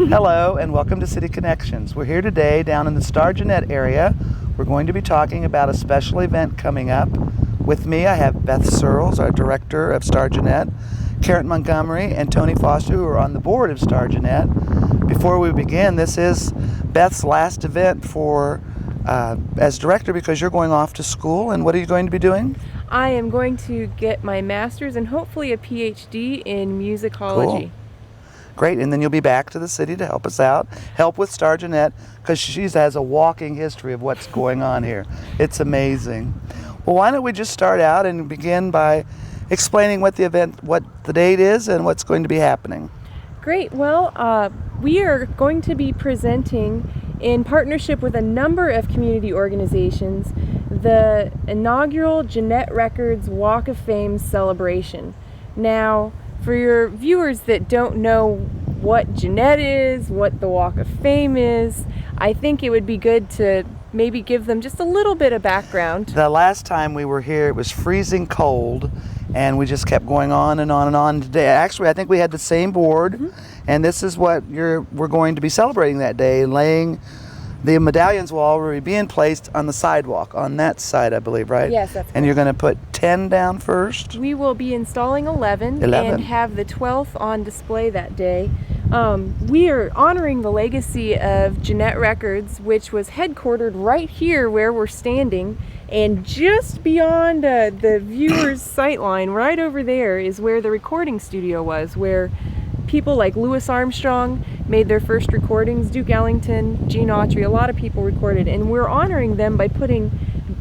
Hello and welcome to City Connections. We're here today down in the Starr Gennett area. We're going to be talking about a special event coming up. With me I have Beth Searles, our director of Starr Gennett, Karen Montgomery and Tony Foster, who are on the board of Starr Gennett. Before we begin, this is Beth's last event as director because you're going off to school. And what are you going to be doing? I am going to get my master's and hopefully a PhD in musicology. Cool. Great, and then you'll be back to the city to help us out, help with Starr Gennett, because she has a walking history of what's going on here. It's amazing. Well, why don't we just start out and begin by explaining what the date is and what's going to be happening. Great. Well, we are going to be presenting in partnership with a number of community organizations the inaugural Gennett Records Walk of Fame celebration. Now, for your viewers that don't know what Gennett is, what the Walk of Fame is, I think it would be good to maybe give them just a little bit of background. The last time we were here, it was freezing cold, and we just kept going on and on and on today. Actually, I think we had the same board, and this is what we're going to be celebrating that day, laying the medallions will already be placed on the sidewalk, on that side, I believe, right? Yes, that's correct. And you're going to put 10 down first? We will be installing 11 and have the 12th on display that day. We are honoring the legacy of Gennett Records, which was headquartered right here where we're standing, and just beyond the viewer's sightline, right over there, is where the recording studio was, where people like Louis Armstrong made their first recordings, Duke Ellington, Gene Autry, a lot of people recorded, and we're honoring them by putting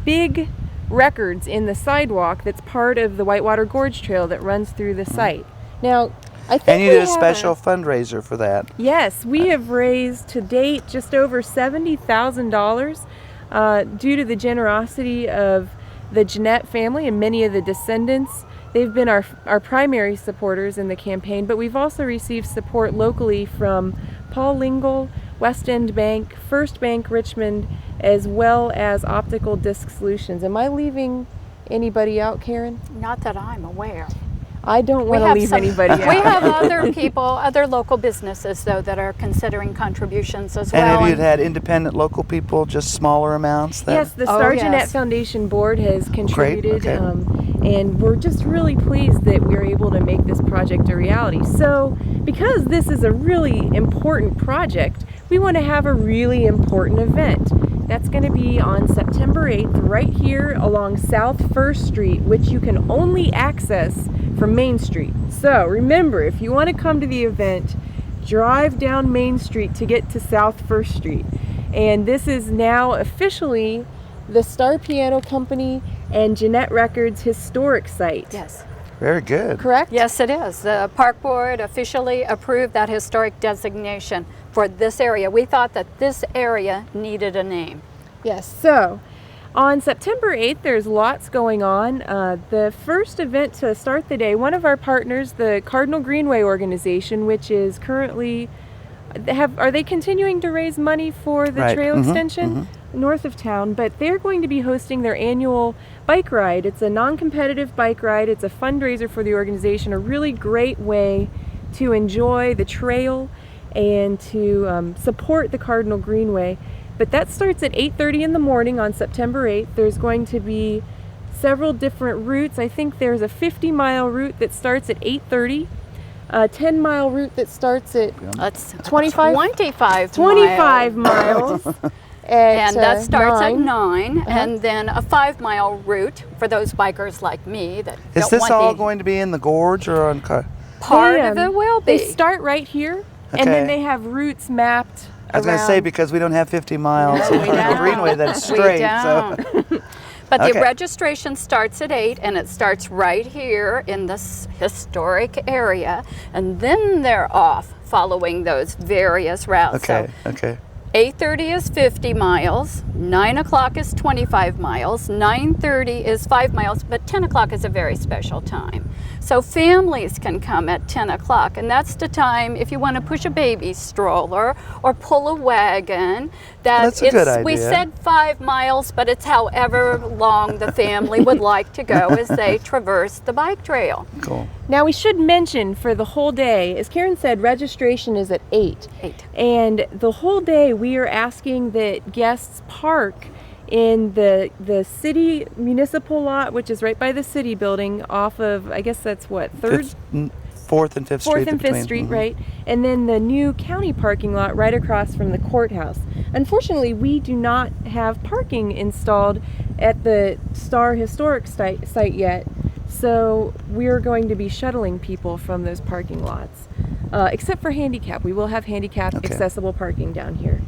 big records in the sidewalk that's part of the Whitewater Gorge Trail that runs through the site. Now, I think and you did a special fundraiser for that. Yes, we have raised to date just over $70,000 due to the generosity of the Gennett family and many of the descendants. They've been our primary supporters in the campaign, but we've also received support locally from Paul Lingle, West End Bank, First Bank Richmond, as well as Optical Disc Solutions. Am I leaving anybody out, Karen? Not that I'm aware. I don't want to leave anybody out. We have other people, other local businesses, though, that are considering contributions as well. And have you had independent local people, just smaller amounts? Yes, the Starr Gennett Foundation Board has contributed. Great. Okay. And we're just really pleased that we're able to make this project a reality. So, because this is a really important project, we want to have a really important event. That's going to be on September 8th, right here along South 1st Street, which you can only access from Main Street. So, remember, if you want to come to the event, drive down Main Street to get to South 1st Street. And this is now officially the Starr Piano Company and Gennett Records historic site. Yes. Very good. Correct? Yes, it is. The Park Board officially approved that historic designation for this area. We thought that this area needed a name. Yes. So, on September 8th, there's lots going on. The first event to start the day, one of our partners, the Cardinal Greenway organization, which is currently, are they continuing to raise money for the trail extension north of town? But they're going to be hosting their annual bike ride. It's a non-competitive bike ride. It's a fundraiser for the organization, a really great way to enjoy the trail and to support the Cardinal Greenway. But that starts at 8:30 in the morning on September 8th. There's going to be several different routes. I think there's a 50-mile route that starts at 8:30, a 10-mile route that starts at 25 miles. And that starts at 9, and then a 5-mile route for those bikers like me that Is this all going to be in the gorge or on part of it will be. They start right here, and then they have routes mapped. I was going to say, because we don't have 50 miles of the Greenway that's straight. So. But the registration starts at 8, and it starts right here in this historic area, and then they're off following those various routes. Okay. 8:30 is 50 miles, 9 o'clock is 25 miles, 9:30 is 5 miles, but 10 o'clock is a very special time. So families can come at 10 o'clock, and that's the time if you want to push a baby stroller or pull a wagon. That's a good idea. We said 5 miles, but it's however long the family would like to go as they traverse the bike trail. Cool. Now we should mention for the whole day, as Karen said, registration is at 8. 8. And the whole day we are asking that guests park in the city municipal lot, which is right by the city building off of, I guess that's what, 4th and 5th Street. 4th and 5th Street, right? And then the new county parking lot right across from the courthouse. Unfortunately, we do not have parking installed at the Starr Historic site yet, so we're going to be shuttling people from those parking lots. Except for handicap. We will have handicap accessible parking down here.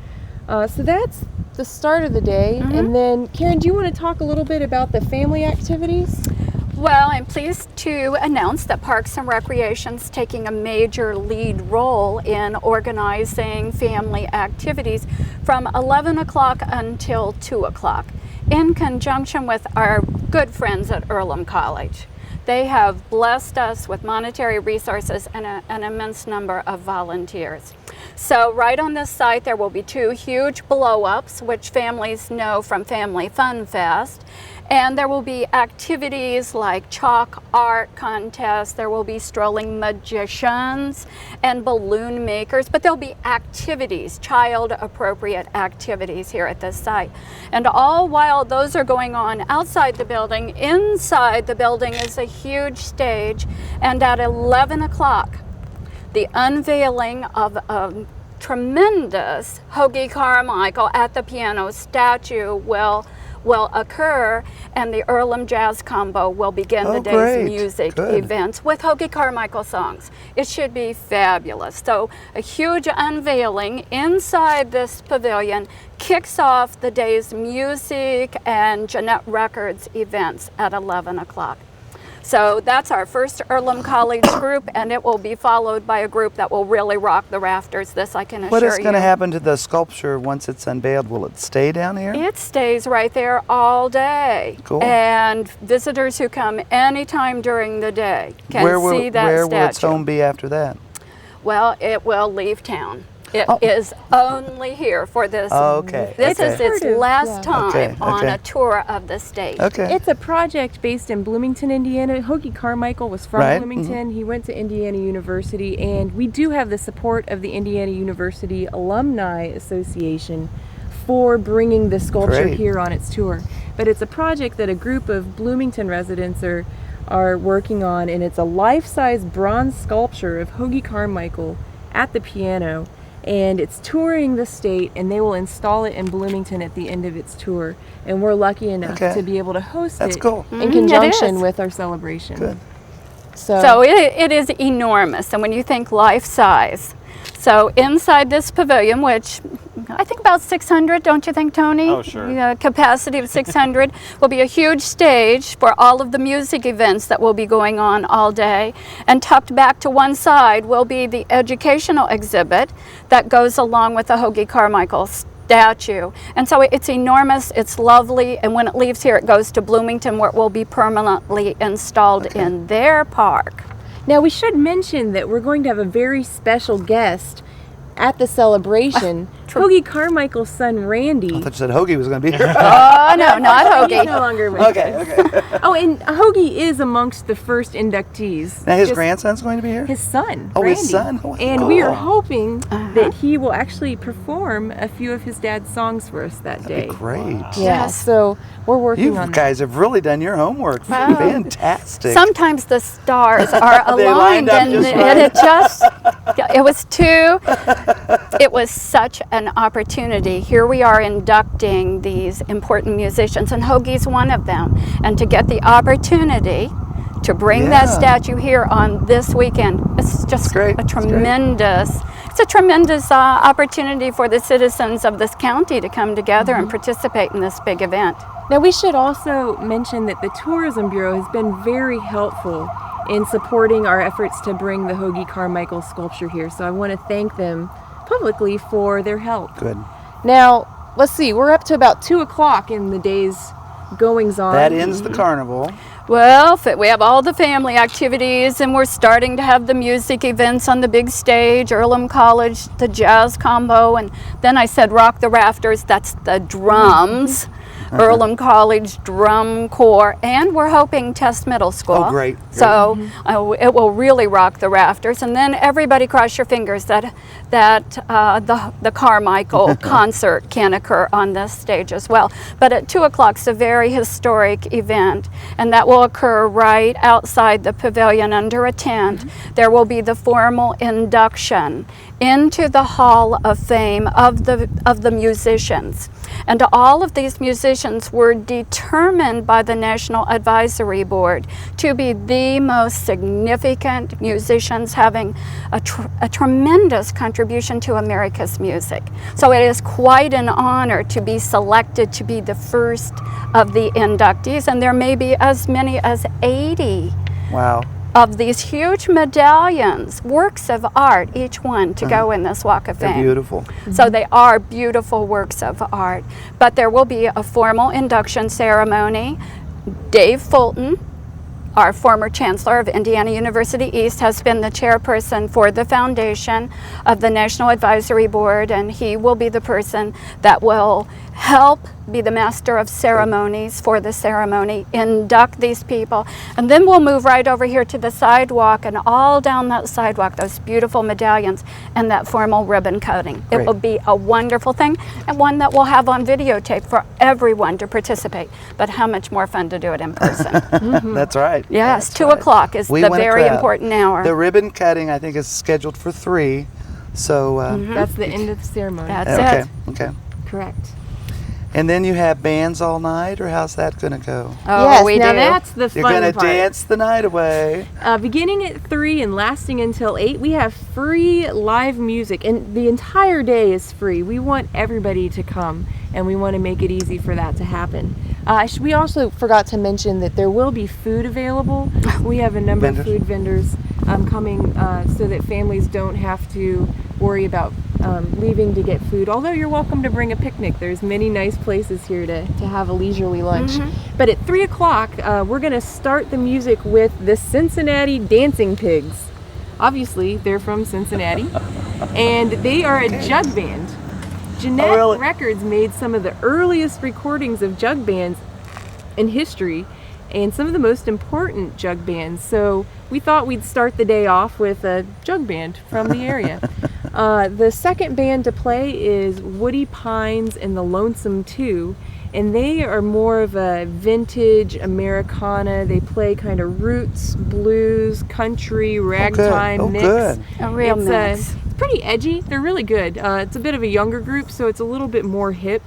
So that's the start of the day. And then, Karen, do you want to talk a little bit about the family activities? Well, I'm pleased to announce that Parks and Recreation's taking a major lead role in organizing family activities from 11 o'clock until 2 o'clock in conjunction with our good friends at Earlham College. They have blessed us with monetary resources and an immense number of volunteers. So right on this site there will be 2 huge blow-ups, which families know from Family Fun Fest. And there will be activities like chalk art contests, there will be strolling magicians and balloon makers, but there'll be activities, child-appropriate activities here at this site. And all while those are going on outside the building, inside the building is a huge stage, and at 11 o'clock, the unveiling of a tremendous Hoagie Carmichael at the piano statue will occur, and the Earlham Jazz Combo will begin the day's music events with Hoagie Carmichael songs. It should be fabulous. So a huge unveiling inside this pavilion kicks off the day's music and Gennett Records events at 11 o'clock. So that's our first Earlham College group, and it will be followed by a group that will really rock the rafters. This I can assure you. What is going to happen to the sculpture once it's unveiled? Will it stay down here? It stays right there all day. Cool. And visitors who come anytime during the day can see that statue. Where will its home be after that? Well, it will leave town. It is only here for this. This is its last time on a tour of the state. It's a project based in Bloomington, Indiana. Hoagie Carmichael was from Bloomington. He went to Indiana University, and we do have the support of the Indiana University Alumni Association for bringing the sculpture here on its tour. But it's a project that a group of Bloomington residents are working on, and it's a life-size bronze sculpture of Hoagie Carmichael at the piano. And it's touring the state, and they will install it in Bloomington at the end of its tour. And we're lucky enough to be able to host it in conjunction with our celebration. So it is enormous, and when you think life size. So inside this pavilion, which I think about 600, don't you think, Tony? Oh, sure. Capacity of 600 will be a huge stage for all of the music events that will be going on all day. And tucked back to one side will be the educational exhibit that goes along with the Hoagie Carmichael statue. And so it's enormous, it's lovely, and when it leaves here it goes to Bloomington, where it will be permanently installed in their park. Now we should mention that we're going to have a very special guest at the celebration. Hoagie Carmichael's son, Randy. I thought you said Hoagie was going to be here. Oh, no, not Hoagie. He's no longer with us. Oh, and Hoagie is amongst the first inductees. Now his grandson's going to be here? His son, Oh, Randy. his son? Oh, and we are hoping that he will actually perform a few of his dad's songs for us that day. That'd be great. Wow. Yeah, so we're working on that. You guys have really done your homework. Fantastic. Sometimes the stars are They aligned, lined up and just it was such an opportunity. Here we are inducting these important musicians, and Hoagie's one of them. And to get the opportunity to bring that statue here on this weekend, it's just a tremendous. It's a tremendous opportunity for the citizens of this county to come together and participate in this big event. Now we should also mention that the Tourism Bureau has been very helpful in supporting our efforts to bring the Hoagie Carmichael sculpture here. So I want to thank them publicly for their help. Good. Now, let's see, we're up to about 2 o'clock in the day's goings on. That ends the carnival. Well, we have all the family activities, and we're starting to have the music events on the big stage, Earlham College, the jazz combo, and then I said rock the rafters, that's the drums. Earlham College Drum Corps, and we're hoping Test Middle School. Oh, great. So it will really rock the rafters. And then everybody cross your fingers that the Carmichael concert can occur on this stage as well. But at 2 o'clock is a very historic event, and that will occur right outside the pavilion under a tent. There will be the formal induction into the Hall of Fame of the musicians. And all of these musicians were determined by the National Advisory Board to be the most significant musicians, having a tremendous contribution to America's music. So it is quite an honor to be selected to be the first of the inductees, and there may be as many as 80 Wow. of these huge medallions, works of art, each one to go in this Walk of They're Fame. beautiful. So they are beautiful works of art. But there will be a formal induction ceremony. Dave Fulton, our former chancellor of Indiana University East, has been the chairperson for the foundation of the National Advisory Board, and he will be the person that will help be the master of ceremonies for the ceremony, induct these people, and then we'll move right over here to the sidewalk, and all down that sidewalk, those beautiful medallions and that formal ribbon cutting. Great. It will be a wonderful thing, and one that we'll have on videotape for everyone to participate. But how much more fun to do it in person. That's right. Yes, That's 2 right. o'clock is We the want a very crowd. important hour. The ribbon cutting, I think, is scheduled for 3. So, That's the end of the ceremony. That's okay, it. okay. Correct. And then you have bands all night, or how's that going to go? Oh, yes, we now do. that's the You're fun going to part. dance the night away. Beginning at 3 and lasting until 8, we have free live music, and the entire day is free. We want everybody to come, and we want to make it easy for that to happen. We also forgot to mention that there will be food available. We have a number Vendors. of food vendors coming so that families don't have to worry about leaving to get food. Although you're welcome to bring a picnic. There's many nice places here to have a leisurely lunch. But at 3 o'clock, we're going to start the music with the Cincinnati Dancing Pigs. Obviously, they're from Cincinnati, and they are a jug band. Gennett Oh, really? Records made some of the earliest recordings of jug bands in history, and some of the most important jug bands. So we thought we'd start the day off with a jug band from the area. The second band to play is Woody Pines and the Lonesome Two, and they are more of a vintage Americana. They play kind of roots, blues, country, ragtime mix. Good. A real It's mix. it's pretty edgy. They're really good. It's a bit of a younger group, so it's a little bit more hip.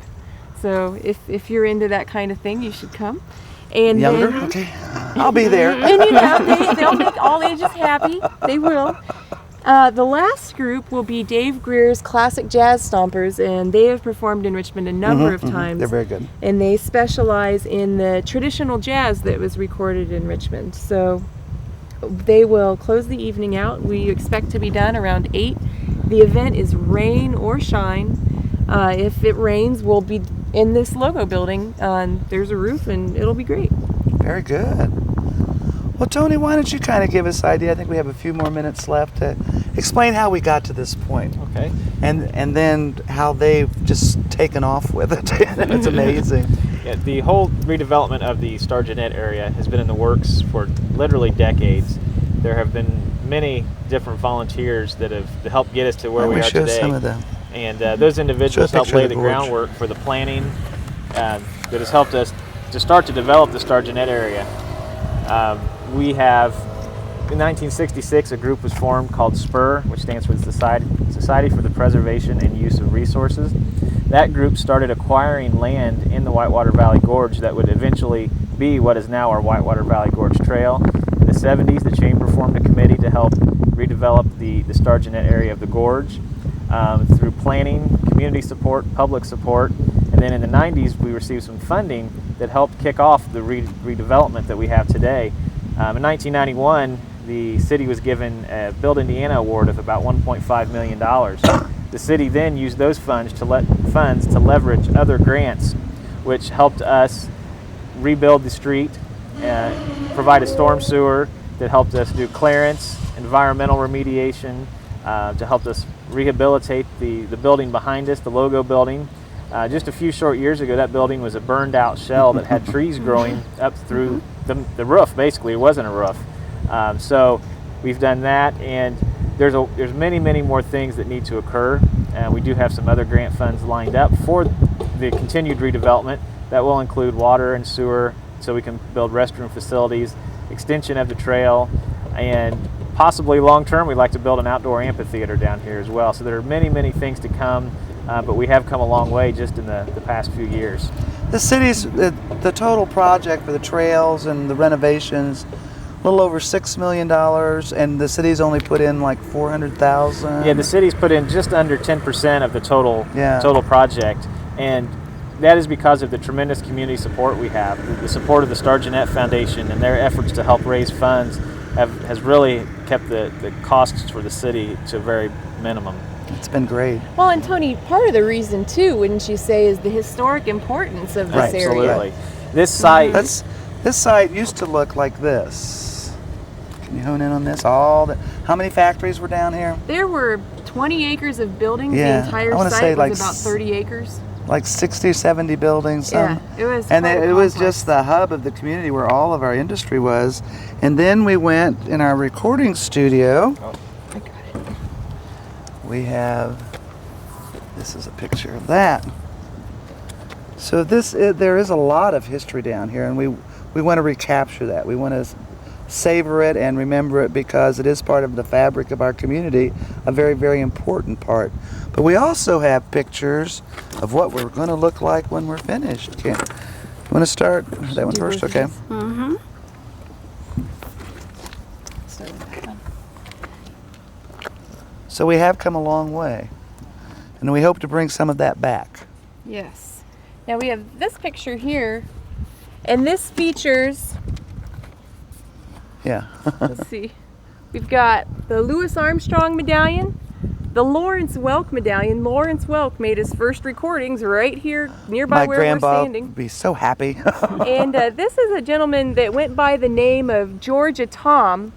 So if you're into that kind of thing, you should come. And Younger? then, Okay. I'll be there. and you know, they'll make all ages happy. They will. The last group will be Dave Greer's Classic Jazz Stompers, and they have performed in Richmond a number of times. They're very good. And they specialize in the traditional jazz that was recorded in Richmond. So they will close the evening out. We expect to be done around 8. The event is rain or shine. If it rains, we'll be in this logo building. There's a roof, and it'll be great. Very good. Well, Tony, why don't you kind of give us an idea? I think we have a few more minutes left to explain how we got to this point. Okay. And then how they've just taken off with it. It's amazing. Yeah, the whole redevelopment of the Starr Gennett area has been in the works for literally decades. There have been many different volunteers that have helped get us to where Why we don't are show today. some of them. And those individuals Show a helped picture lay of the the gorge. groundwork for the planning that has helped us to start to develop the Starr Gennett area. We have, in 1966, a group was formed called SPUR, which stands for the Society for the Preservation and Use of Resources. That group started acquiring land in the Whitewater Valley Gorge that would eventually be what is now our Whitewater Valley Gorge Trail. In the 70s, the Chamber formed a committee to help redevelop the Starr Gennett area of the gorge through planning, community support, public support, and then in the 90s, we received some funding that helped kick off the redevelopment that we have today. In 1991, the city was given a Build Indiana award of about $1.5 million. The city then used those funds to leverage other grants, which helped us rebuild the street, provide a storm sewer that helped us do clearance, environmental remediation, to help us rehabilitate the building behind us, the logo building. Just a few short years ago, that building was a burned out shell that had trees growing up through the roof. Basically, it wasn't a roof. So we've done that, and there's many more things that need to occur. We do have some other grant funds lined up for the continued redevelopment that will include water and sewer, so we can build restroom facilities, extension of the trail, and possibly long term we'd like to build an outdoor amphitheater down here as well. So there are many things to come, but we have come a long way just in the past few years. The city's, the total project for the trails and the renovations, a little over $6 million, and the city's only put in like $400,000. Yeah, the city's put in just under 10% of the total project, and that is because of the tremendous community support we have. The support of the Starr Gennett Foundation and their efforts to help raise funds has really kept the costs for the city to a very minimum. It's been great. Well, and Tony, part of the reason too, wouldn't you say, is the historic importance of this area? Absolutely. This site. This site used to look like this. Can you hone in on this? How many factories were down here? There were 20 acres of buildings. Yeah, The entire I wanna say site like was about 30 acres. Like 60 or 70 buildings. Yeah, it was. And quite a it was complex. just the hub of the community where all of our industry was. And then we went in our recording studio. I got it. We have, this is a picture of that. So there is a lot of history down here, and we want to recapture that. We want to savor it and remember it because it is part of the fabric of our community, a very important part. But we also have pictures of what we're going to look like when we're finished. Okay. You want to start that one first? Okay. Mm-hmm. So we have come a long way, and we hope to bring some of that back. Yes. Now we have this picture here, and this features, Yeah. let's see, we've got the Louis Armstrong medallion, the Lawrence Welk medallion. Lawrence Welk made his first recordings right here nearby My where we're grandpa standing. would be so happy. And this is a gentleman that went by the name of Georgia Tom.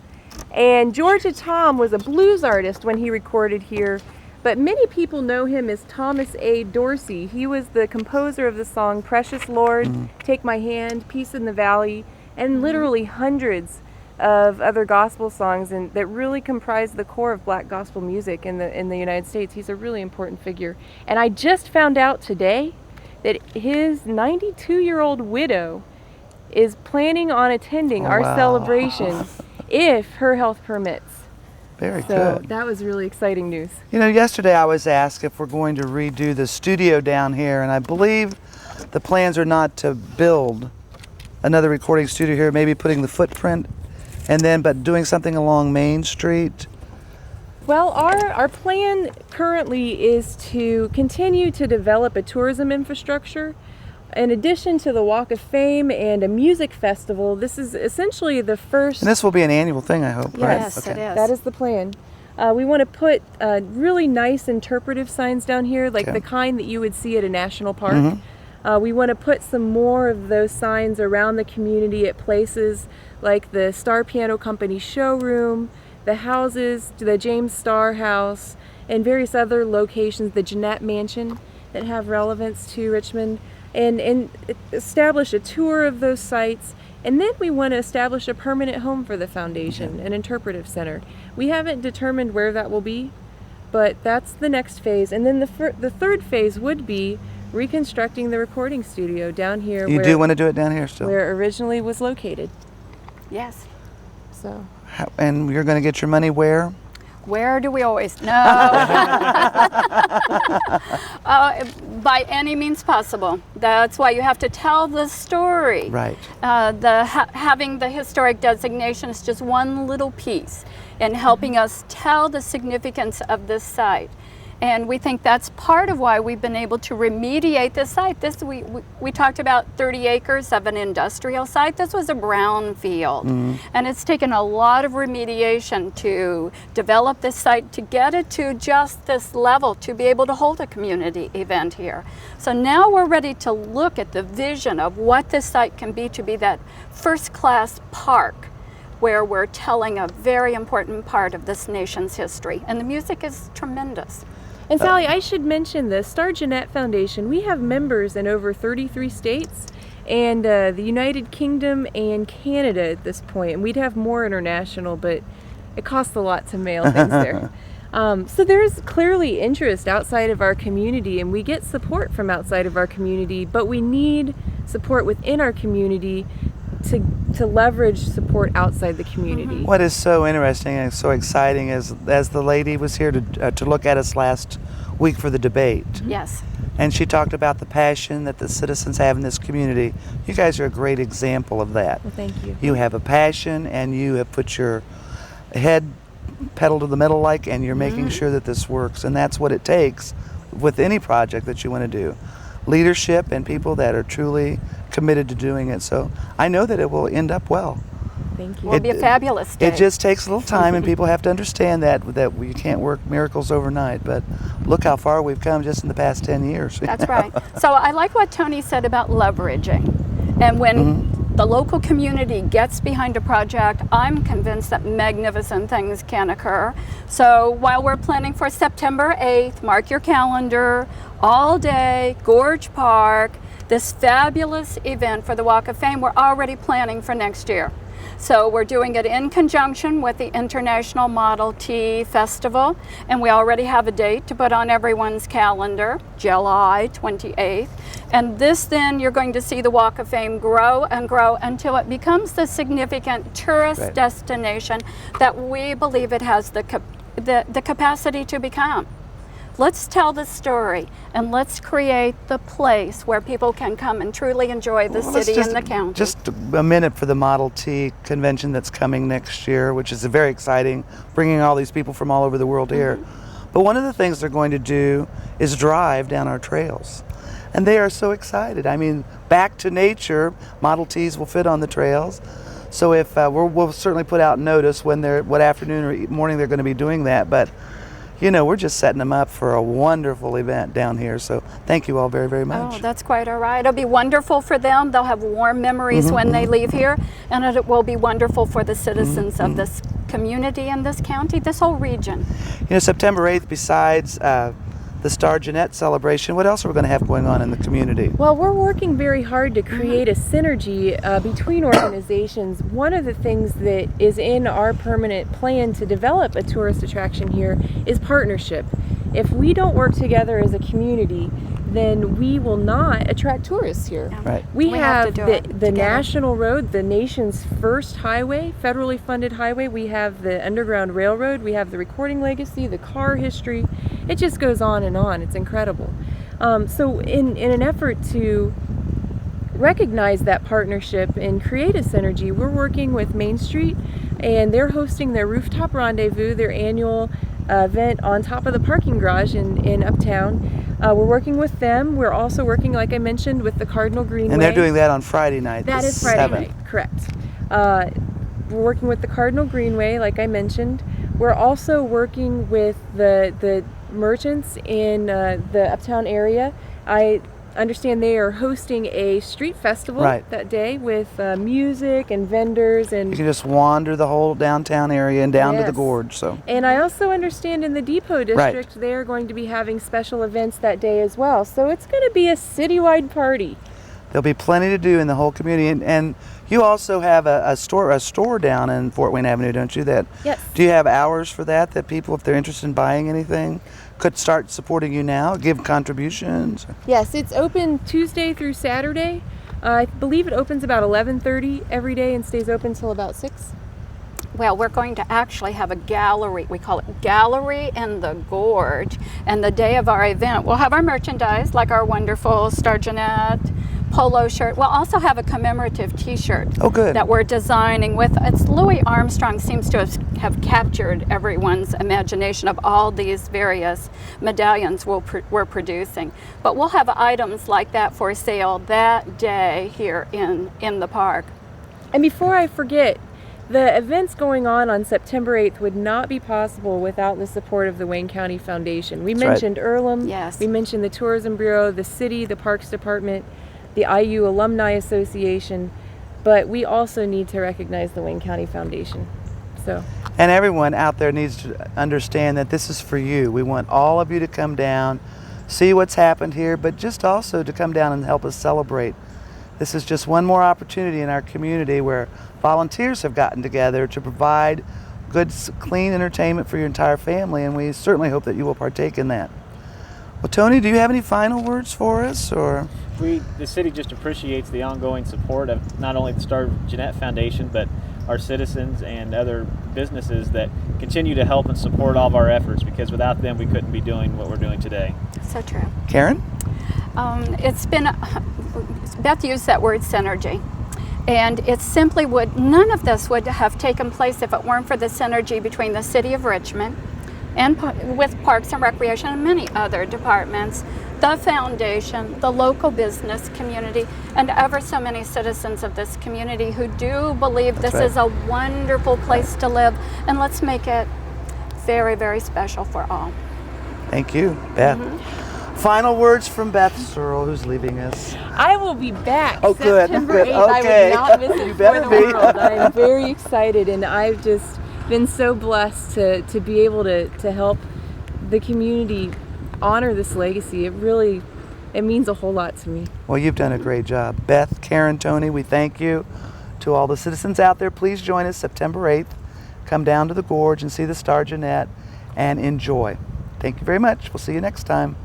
And Georgia Tom was a blues artist when he recorded here, but many people know him as Thomas A. Dorsey. He was the composer of the song Precious Lord, Take My Hand, Peace in the Valley, and literally hundreds of other gospel songs, and that really comprise the core of black gospel music in the United States. He's a really important figure. And I just found out today that his 92-year-old widow is planning on attending our wow. celebration if her health permits. Very So good. that was really exciting news. You know, yesterday I was asked if we're going to redo the studio down here, and I believe the plans are not to build another recording studio here, maybe putting the footprint, but doing something along Main Street. Well, our plan currently is to continue to develop a tourism infrastructure. In addition to the Walk of Fame and a music festival, this is essentially the first. And this will be an annual thing, I hope, right? Yes, it is. That is the plan. We want to put really nice interpretive signs down here, like Okay. the kind that you would see at a national park. We want to put some more of those signs around the community at places like the Starr Piano Company showroom, the houses, the James Starr House, and various other locations, the Gennett Mansion, that have relevance to Richmond, and establish a tour of those sites. And then we want to establish a permanent home for the foundation, an interpretive center. We haven't determined where that will be, but that's the next phase. And then the third phase would be reconstructing the recording studio down here. You do want to do it down here still? Where it originally was located. Yes. So And you're going to get your money where? Where do we always know? By any means possible. That's why you have to tell the story. Right. Having the historic designation is just one little piece in helping us tell the significance of this site. And we think that's part of why we've been able to remediate this site. We talked about 30 acres of an industrial site. This was a brown field. And it's taken a lot of remediation to develop this site, to get it to just this level, to be able to hold a community event here. So now we're ready to look at the vision of what this site can be, to be that first-class park where we're telling a very important part of this nation's history. And the music is tremendous. And Sally, I should mention the Starr Gennett Foundation. We have members in over 33 states and the United Kingdom and Canada at this point. And we'd have more international, but it costs a lot to mail things there. So there's clearly interest outside of our community, and we get support from outside of our community, but we need support within our community to leverage support outside the community. What is so interesting and so exciting is, as the lady was here to look at us last week for the debate, Yes. and she talked about the passion that the citizens have in this community. You guys are a great example of that. Well, thank you. You have a passion, and you have put your head pedal to the metal and you're making sure that this works, and that's what it takes with any project that you want to do. Leadership and people that are truly committed to doing it. So I know that it will end up well. Thank you. Will be a fabulous day. It just takes a little time, and people have to understand that you can't work miracles overnight. But look how far we've come just in the past 10 years. That's right. So I like what Tony said about leveraging. And when the local community gets behind a project, I'm convinced that magnificent things can occur. So while we're planning for September 8th, mark your calendar, all day, Gorge Park, this fabulous event for the Walk of Fame, we're already planning for next year. So we're doing it in conjunction with the International Model T Festival, and we already have a date to put on everyone's calendar, July 28th. And this then, you're going to see the Walk of Fame grow and grow until it becomes the significant tourist destination that we believe it has the capacity to become. Let's tell the story, and let's create the place where people can come and truly enjoy the city and the county. Just a minute for the Model T convention that's coming next year, which is very exciting, bringing all these people from all over the world here. But one of the things they're going to do is drive down our trails. And they are so excited. I mean, back to nature, Model Ts will fit on the trails. So if we'll certainly put out notice what afternoon or morning they're going to be doing that. But you know, we're just setting them up for a wonderful event down here. So thank you all very, very much. Oh, that's quite all right. It'll be wonderful for them. They'll have warm memories when they leave here, and it will be wonderful for the citizens of this community and this county, this whole region. You know, September 8th, besides the Starr Gennett celebration, what else are we going to have going on in the community? Well, we're working very hard to create a synergy between organizations. One of the things that is in our permanent plan to develop a tourist attraction here is partnership. If we don't work together as a community, then we will not attract tourists here. Yeah. Right. We have to do it the together. national road, the nation's first highway, federally funded highway. We have the Underground Railroad. We have the recording legacy, the car history. It just goes on and on. It's incredible. So in an effort to recognize that partnership and create a synergy, we're working with Main Street, and they're hosting their Rooftop Rendezvous, their annual event on top of the parking garage in Uptown. We're working with them. We're also working, like I mentioned, with the Cardinal Greenway. And they're doing that on Friday night. That the is Friday 7th. night, correct. We're working with the Cardinal Greenway, like I mentioned. We're also working with the merchants in the Uptown area. I understand they are hosting a street festival that day with music and vendors, and You can just wander the whole downtown area and down to the gorge. So. And I also understand in the Depot District they are going to be having special events that day as well. So it's going to be a citywide party. There'll be plenty to do in the whole community, and you also have a store down in Fort Wayne Avenue, don't you? Yes. Do you have hours for that people, if they're interested in buying anything, could start supporting you now, give contributions? Yes, it's open Tuesday through Saturday. I believe it opens about 11:30 every day and stays open till about 6. Well, we're going to actually have a gallery. We call it Gallery in the Gorge. And the day of our event, we'll have our merchandise, like our wonderful Starr Gennett polo shirt. We'll also have a commemorative T-shirt that we're designing with. It's Louis Armstrong seems to have captured everyone's imagination of all these various medallions we're producing. But we'll have items like that for sale that day here in the park. And before I forget, the events going on September 8th would not be possible without the support of the Wayne County Foundation. We mentioned Earlham, we mentioned the Tourism Bureau, the city, the Parks Department, the IU Alumni Association, but we also need to recognize the Wayne County Foundation. So. And everyone out there needs to understand that this is for you. We want all of you to come down, see what's happened here, but just also to come down and help us celebrate. This is just one more opportunity in our community where volunteers have gotten together to provide good, clean entertainment for your entire family, and we certainly hope that you will partake in that. Well, Tony, do you have any final words for us, or? The city just appreciates the ongoing support of not only the Starr Gennett Foundation, but our citizens and other businesses that continue to help and support all of our efforts, because without them we couldn't be doing what we're doing today. So true. Karen? It's been, Beth used that word synergy. And it simply none of this would have taken place if it weren't for the synergy between the City of Richmond and with Parks and Recreation and many other departments, the foundation, the local business community, and ever so many citizens of this community who do believe this is a wonderful place to live, and let's make it very, very special for all. Thank you, Beth. Final words from Beth Searle, who's leaving us. I will be back Good. September 8th. Okay. I would not miss it You for better the be. world. I'm very excited, and I've just been so blessed to be able to help the community honor this legacy. It means a whole lot to me. Well, you've done a great job. Beth, Karen, Tony, we thank you. To all the citizens out there, please join us September 8th. Come down to the gorge and see the Starr Gennett and enjoy. Thank you very much. We'll see you next time.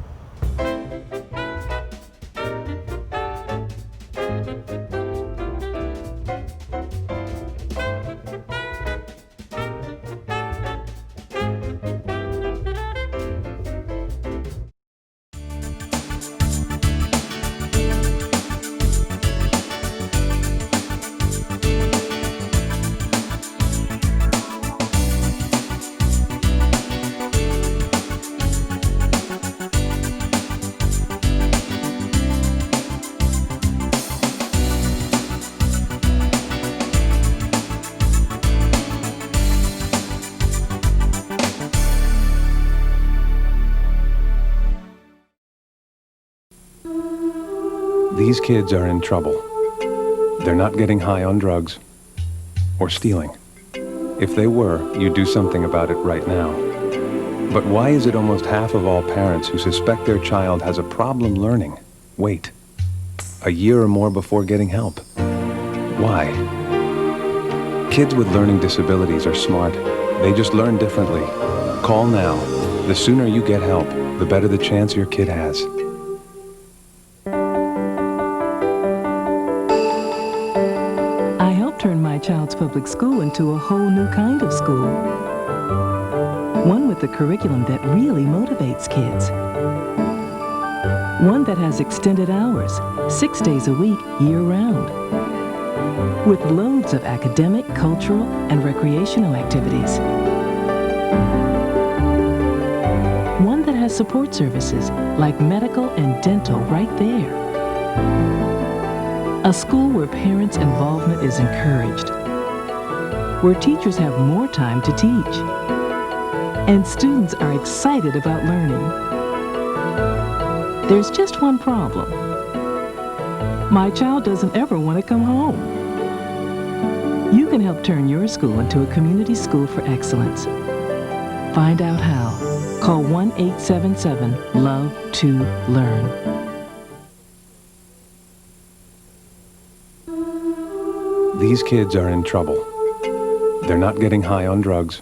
These kids are in trouble. They're not getting high on drugs or stealing. If they were, you'd do something about it right now. But why is it almost half of all parents who suspect their child has a problem learning wait a year or more before getting help? Why? Kids with learning disabilities are smart. They just learn differently. Call now. The sooner you get help, the better the chance your kid has. I helped turn my child's public school into a whole new kind of school. One with a curriculum that really motivates kids. One that has extended hours, 6 days a week, year-round. With loads of academic, cultural, and recreational activities. One that has support services like medical and dental right there. A school where parents' involvement is encouraged. Where teachers have more time to teach. And students are excited about learning. There's just one problem. My child doesn't ever want to come home. You can help turn your school into a community school for excellence. Find out how. Call 1-877-LOVE-TO-LEARN. These kids are in trouble. They're not getting high on drugs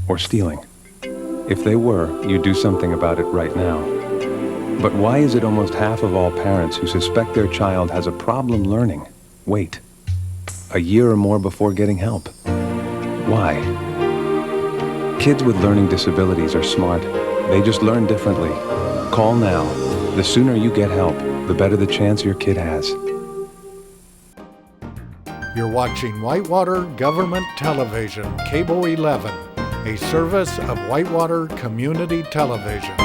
or stealing. If they were, you'd do something about it right now. But why is it almost half of all parents who suspect their child has a problem learning wait a year or more before getting help? Why? Kids with learning disabilities are smart. They just learn differently. Call now. The sooner you get help, the better the chance your kid has. You're watching Whitewater Government Television, Cable 11, a service of Whitewater Community Television.